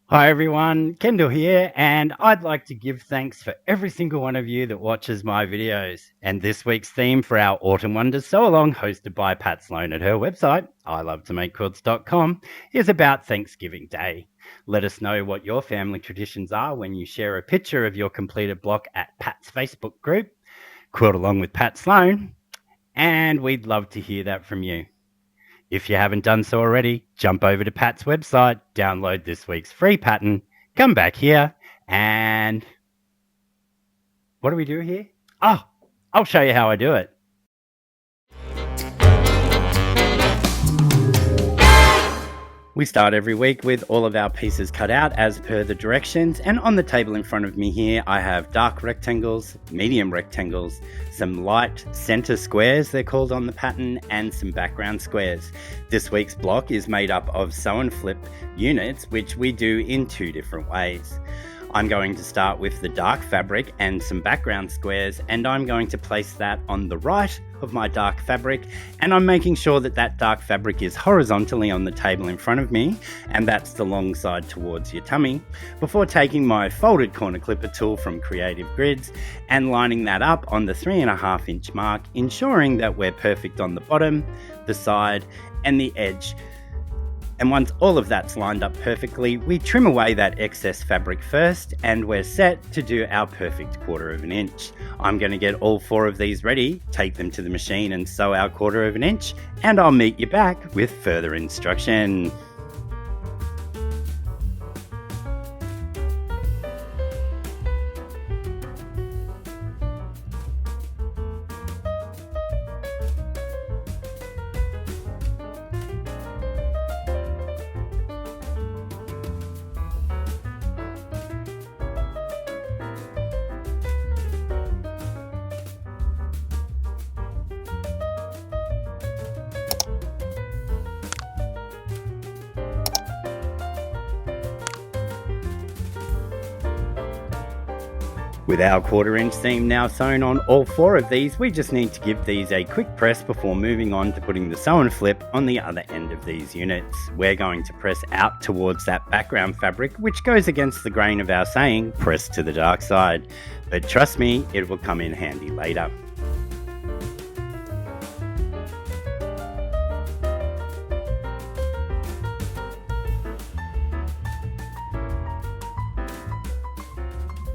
Hi everyone, Kendall here, and I'd like to give thanks for every single one of you that watches my videos. And this week's theme for our Autumn Wonders Sew Along, hosted by Pat Sloan at her website, ilovetomakequilts.com, is about Thanksgiving Day. Let us know what your family traditions are when you share a picture of your completed block at Pat's Facebook group, Quilt Along with Pat Sloan, and we'd love to hear that from you. If you haven't done so already, jump over to Pat's website, download this week's free pattern, come back here, and what do we do here? Oh, I'll show you how I do it. We start every week with all of our pieces cut out as per the directions, and on the table in front of me here I have dark rectangles, medium rectangles, some light center squares they're called on the pattern, and some background squares. This week's block is made up of sew and flip units, which we do in two different ways. I'm going to start with the dark fabric and some background squares, and I'm going to place that on the right of my dark fabric, and I'm making sure that that dark fabric is horizontally on the table in front of me, and that's the long side towards your tummy, before taking my folded corner clipper tool from Creative Grids and lining that up on the 3.5 inch mark, ensuring that we're perfect on the bottom, the side, and the edge. And once all of that's lined up perfectly, we trim away that excess fabric first, and we're set to do our perfect 1/4 inch. I'm going to get all 4 of these ready, take them to the machine and sew our 1/4 inch, and I'll meet you back with further instruction. With our 1/4 inch seam now sewn on all 4 of these, we just need to give these a quick press before moving on to putting the sew and flip on the other end of these units. We're going to press out towards that background fabric, which goes against the grain of our saying, press to the dark side. But trust me, it will come in handy later.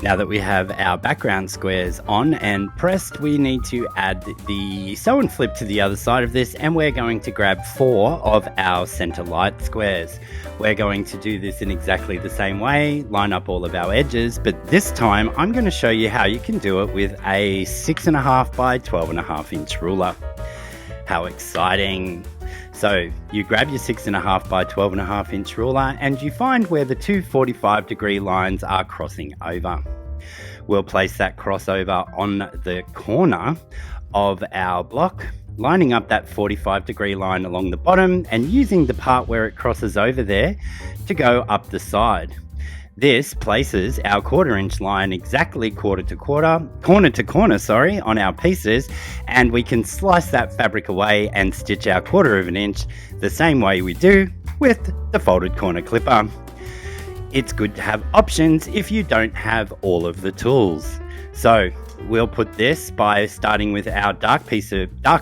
Now that we have our background squares on and pressed, we need to add the sew and flip to the other side of this, and we're going to grab 4 of our center light squares. We're going to do this in exactly the same way, line up all of our edges, but this time I'm going to show you how you can do it with a 6.5 by 12.5 inch ruler. How exciting! So you grab your 6.5 by 12.5 inch ruler and you find where the two 45-degree lines are crossing over. We'll place that crossover on the corner of our block, lining up that 45-degree line along the bottom and using the part where it crosses over there to go up the side. This places our 1/4 inch line exactly corner to corner, on our pieces, and we can slice that fabric away and stitch our 1/4 inch the same way we do with the folded corner clipper. It's good to have options if you don't have all of the tools. So we'll put this by starting with our dark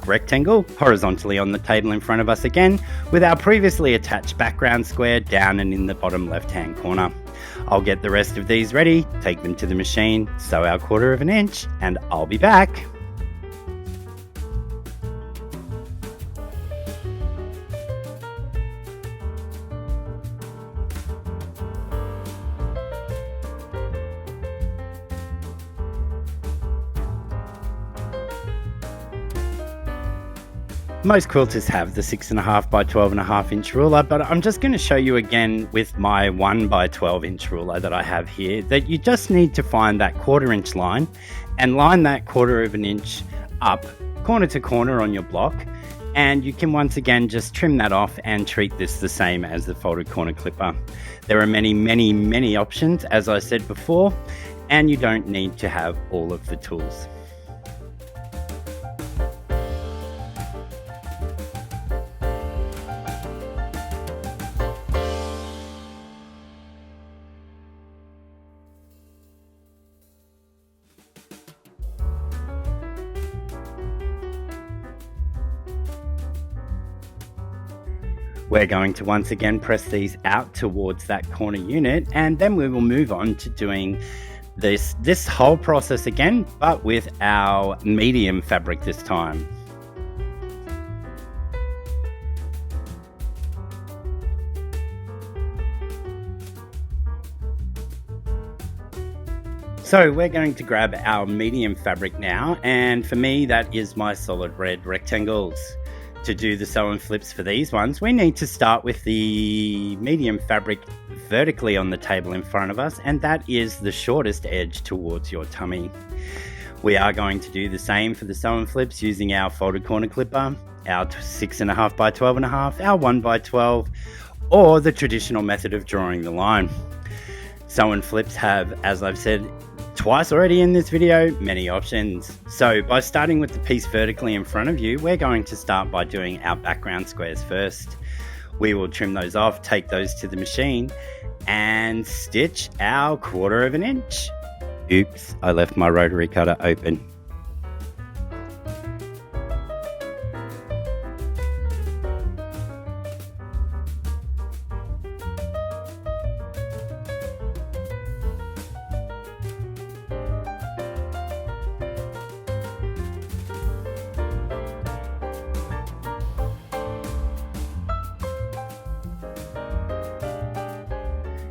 rectangle horizontally on the table in front of us again, with our previously attached background square down and in the bottom left hand corner. I'll get the rest of these ready, take them to the machine, sew our 1/4 inch, and I'll be back. Most quilters have the 6.5 by 12.5 inch ruler, but I'm just going to show you again with my 1 by 12 inch ruler that I have here, that you just need to find that 1/4 inch line and line that 1/4 inch up corner to corner on your block, and you can once again just trim that off and treat this the same as the folded corner clipper. There are many options, as I said before, and you don't need to have all of the tools. We're going to once again press these out towards that corner unit, and then we will move on to doing this whole process again, but with our medium fabric this time. So we're going to grab our medium fabric now, and for me that is my solid red rectangles. To do the sew and flips for these ones, we need to start with the medium fabric vertically on the table in front of us, and that is the shortest edge towards your tummy. We are going to do the same for the sew and flips using our folded corner clipper, our 6.5 by 12.5, our 1 by 12, or the traditional method of drawing the line. Sew and flips have, as I've said twice already in this video, many options. So by starting with the piece vertically in front of you, we're going to start by doing our background squares first. We will trim those off, take those to the machine, and stitch our 1/4 inch. Oops, I left my rotary cutter open.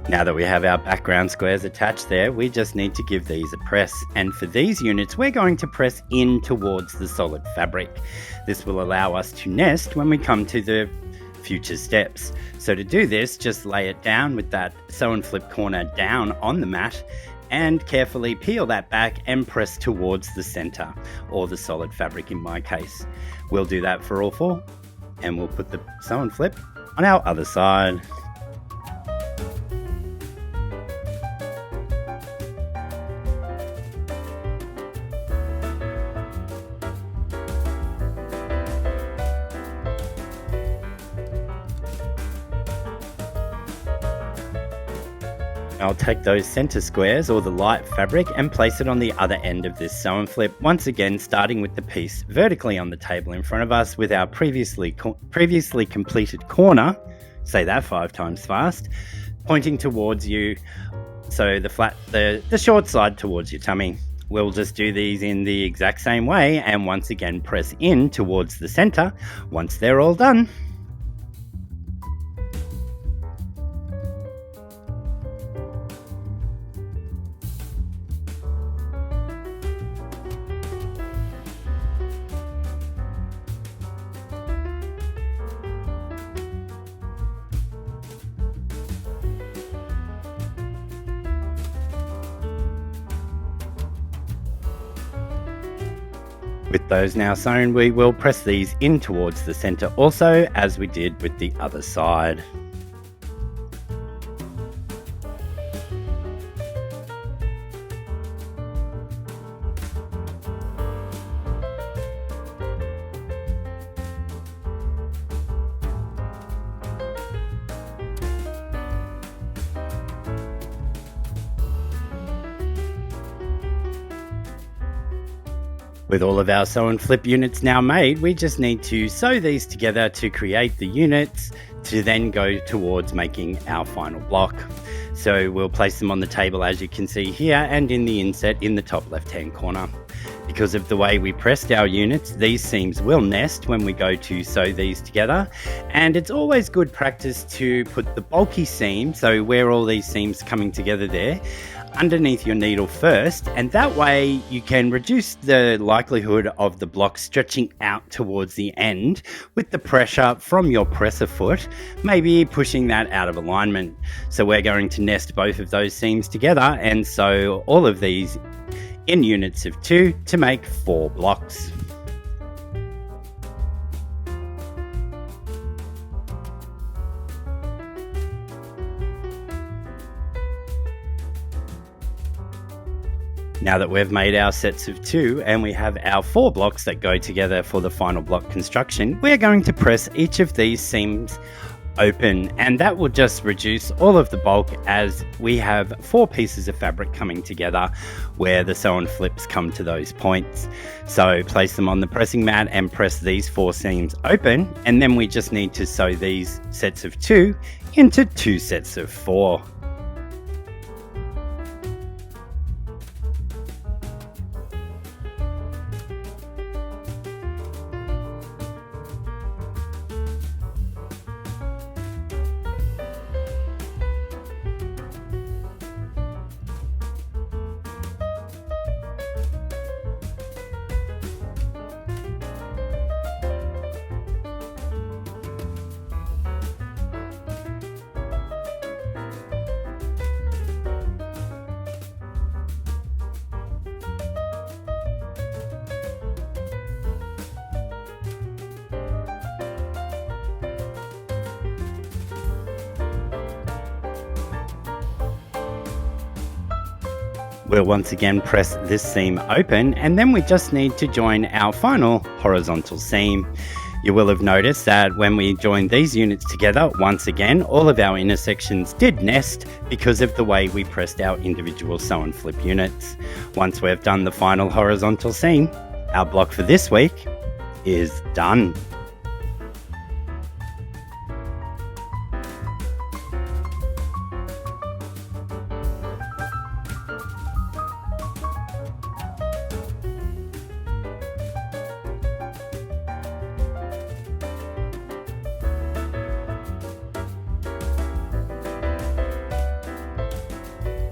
Now that we have our background squares attached there, we just need to give these a press. And for these units, we're going to press in towards the solid fabric. This will allow us to nest when we come to the future steps. So to do this, just lay it down with that sew and flip corner down on the mat and carefully peel that back and press towards the center, or the solid fabric in my case. We'll do that for all 4, and we'll put the sew and flip on our other side. I'll take those center squares, or the light fabric, and place it on the other end of this sew and flip, once again starting with the piece vertically on the table in front of us with our previously completed corner, say that 5 times fast, pointing towards you, so the short side towards your tummy. We'll just do these in the exact same way, and once again press in towards the center once they're all done. With those now sewn, we will press these in towards the center also, as we did with the other side. With all of our sew and flip units now made, we just need to sew these together to create the units to then go towards making our final block. So we'll place them on the table as you can see here, and in the inset in the top left hand corner. Because of the way we pressed our units, these seams will nest when we go to sew these together, and it's always good practice to put the bulky seam, so where all these seams coming together there, underneath your needle first, and that way you can reduce the likelihood of the block stretching out towards the end with the pressure from your presser foot, maybe pushing that out of alignment. So we're going to nest both of those seams together and sew all of these in units of 2 to make 4 blocks. Now that we've made our sets of 2 and we have our 4 blocks that go together for the final block construction, we're going to press each of these seams open, and that will just reduce all of the bulk as we have 4 pieces of fabric coming together where the sew and flips come to those points. So place them on the pressing mat and press these 4 seams open, and then we just need to sew these sets of 2 into 2 sets of 4. We'll once again press this seam open, and then we just need to join our final horizontal seam. You will have noticed that when we joined these units together, once again, all of our intersections did nest because of the way we pressed our individual sew and flip units. Once we've done the final horizontal seam, our block for this week is done.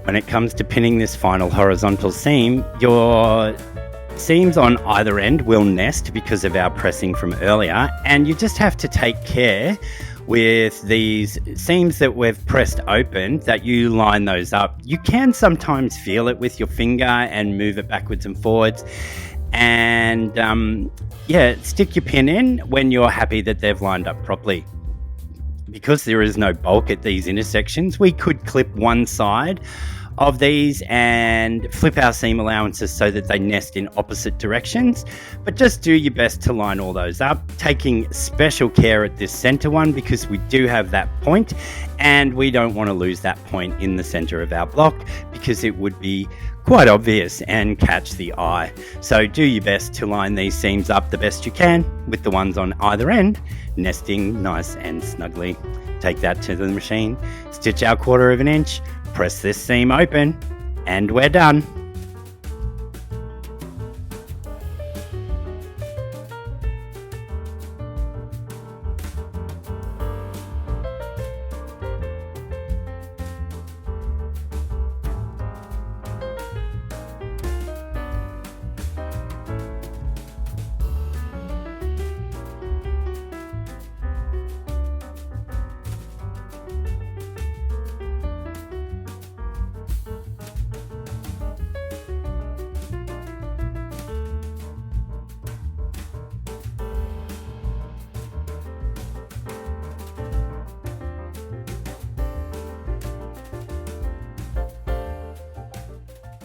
When it comes to pinning this final horizontal seam, your seams on either end will nest because of our pressing from earlier, and you just have to take care with these seams that we've pressed open that you line those up. You can sometimes feel it with your finger and move it backwards and forwards, and stick your pin in when you're happy that they've lined up properly. Because there is no bulk at these intersections, we could clip one side of these and flip our seam allowances so that they nest in opposite directions, but just do your best to line all those up, taking special care at this center one because we do have that point and we don't want to lose that point in the center of our block because it would be quite obvious and catch the eye. So do your best to line these seams up the best you can with the ones on either end nesting nice and snugly. Take that to the machine, stitch our 1/4 of an inch, press this seam open, and we're done.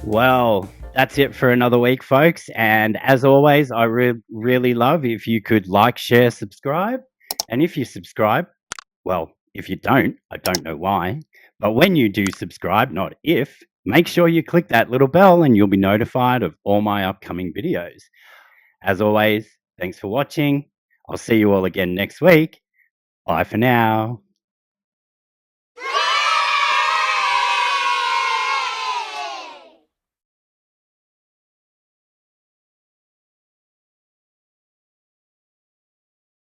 Well, that's it for another week, folks. And as always, I really love if you could like, share, subscribe. And if you subscribe, well, if you don't, I don't know why. But when you do subscribe, not if, make sure you click that little bell and you'll be notified of all my upcoming videos. As always, thanks for watching. I'll see you all again next week. Bye for now.